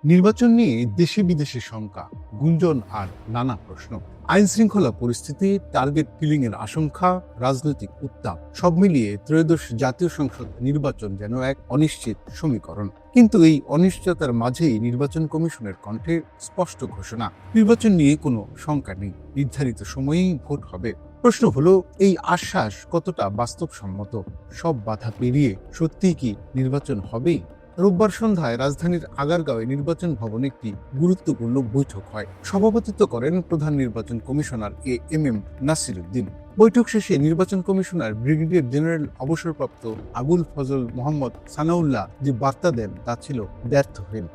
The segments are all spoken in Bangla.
নির্বাচন নিয়ে দেশে বিদেশে শঙ্কা, গুঞ্জন আর নানা প্রশ্ন। আইন শৃঙ্খলা পরিস্থিতি, টার্গেট কিলিং এর আশঙ্কা, রাজনৈতিক উত্তাপ সব মিলিয়ে ত্রয়োদশ জাতীয় সংসদ নির্বাচন যেন এক অনিশ্চিত সমীকরণ। কিন্তু এই অনিশ্চয়তার মাঝেই নির্বাচন কমিশনের কণ্ঠে স্পষ্ট ঘোষণা, নির্বাচন নিয়ে কোনো শঙ্কা নেই, নির্ধারিত সময়েই ভোট হবে। প্রশ্ন হলো, এই আশ্বাস কতটা বাস্তবসম্মত? সব বাধা পেরিয়ে সত্যিই কি নির্বাচন হবেই? রোববার সন্ধ্যায় রাজধানীর আগারগাঁওয়ে নির্বাচন ভবনে একটি গুরুত্বপূর্ণ বৈঠক হয়। সভাপতিত্ব করেন প্রধান নির্বাচন কমিশনার এম নাসির উদ্দিন। বৈঠক শেষে নির্বাচন কমিশনার ব্রিগেডিয়ার জেনারেল অবসরপ্রাপ্ত আবুল ফজল মোহাম্মদ সানাউল্লাহ যে বার্তা দেন তা ছিল ব্যর্থহীন।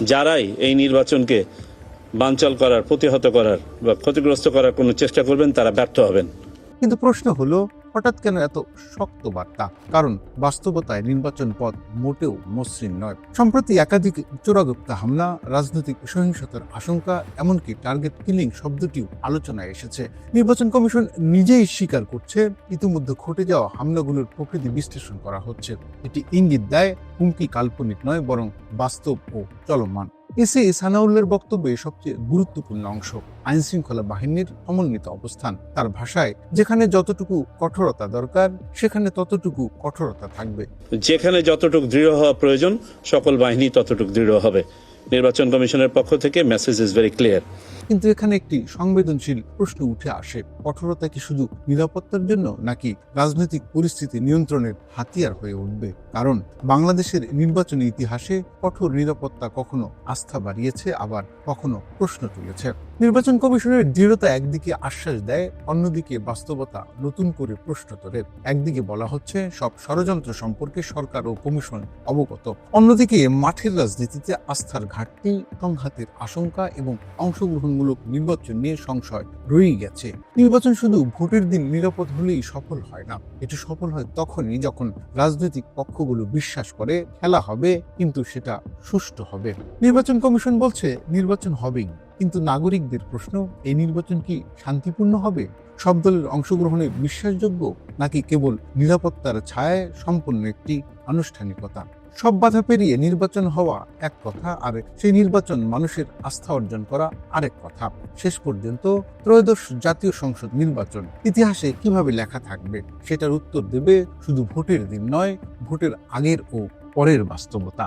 যারাই এই নির্বাচনকে বানচাল করার, প্রতিহত করার বা ক্ষতিগ্রস্ত করার কোনো চেষ্টা করবেন তারা ব্যর্থ হবেন। কিন্তু প্রশ্ন হলো, হঠাৎ কেন এত শক্ত বার্তা? কারণ বাস্তবতায় নির্বাচন পথ মোটেও মসৃণ নয়। সম্প্রতি একাধিক চোরাগুপ্তা হামলা, রাজনৈতিক সহিংসতার আশঙ্কা, এমনকি টার্গেট কিলিং শব্দটিও আলোচনায় এসেছে। নির্বাচন কমিশন নিজেই স্বীকার করছে, ইতিমধ্যে ঘটে যাওয়া হামলাগুলোর প্রকৃতি বিশ্লেষণ করা হচ্ছে। এটি ইঙ্গিত দেয় হুমকি কাল্পনিক নয়, বরং বাস্তব ও চলমান। এসে সানাউল্লাহর বক্তব্যে সবচেয়ে গুরুত্বপূর্ণ অংশ আইন শৃঙ্খলা বাহিনীর সমন্বিত অবস্থান। তার ভাষায়, যেখানে যতটুকু কঠোরতা দরকার সেখানে ততটুকু কঠোরতা থাকবে। যেখানে যতটুকু দৃঢ় হওয়া প্রয়োজন সকল বাহিনী ততটুকু দৃঢ় হবে। নির্বাচন কমিশনের পক্ষ থেকে মেসেজ ইজ ভেরি ক্লিয়ার। কিন্তু এখানে একটি সংবেদনশীল প্রশ্ন উঠে আসে, কঠোরতা কি শুধু নিরাপত্তার জন্য, নাকি রাজনৈতিক পরিস্থিতি নিয়ন্ত্রণের হাতিয়ার হয়ে উঠবে? কারণ বাংলাদেশের নির্বাচনী ইতিহাসে কঠোর নিরাপত্তা কখনো আস্থা বাড়িয়েছে, আবার কখনো প্রশ্ন তুলেছে। নির্বাচন কমিশনের দৃঢ়তা একদিকে আশ্বাস দেয়, অন্যদিকে বাস্তবতা নতুন করে প্রশ্ন তোলে। একদিকে বলা হচ্ছে সব ষড়যন্ত্র সম্পর্কে সরকার ও কমিশন অবগত, অন্যদিকে মাঠের রাজনীতিতে আস্থার ঘাটতি, সংঘাতের আশঙ্কা এবং অংশগ্রহণমূলক নির্বাচন নিয়ে সংশয় রয়ে গেছে। নির্বাচন শুধু ভোটের দিন নিরাপদ হলেই সফল হয় না, এটি সফল হয় তখনই যখন রাজনৈতিক পক্ষগুলো বিশ্বাস করে খেলা হবে, কিন্তু সেটা সুষ্ঠু হবে। নির্বাচন কমিশন বলছে নির্বাচন হবেই, কিন্তু নাগরিকদের প্রশ্ন, এই নির্বাচন কি শান্তিপূর্ণ হবে? সব দলের অংশগ্রহণে বিশ্বাসযোগ্য, নাকি কেবল নিরাপত্তার ছায়ায় সম্পন্ন একটি আনুষ্ঠানিকতা? সব বাধা পেরিয়ে নির্বাচন হওয়া এক কথা, আর সেই নির্বাচন মানুষের আস্থা অর্জন করা আরেক কথা। শেষ পর্যন্ত ত্রয়োদশ জাতীয় সংসদ নির্বাচন ইতিহাসে কিভাবে লেখা থাকবে, সেটার উত্তর দেবে শুধু ভোটের দিন নয়, ভোটের আগের ও পরের বাস্তবতা।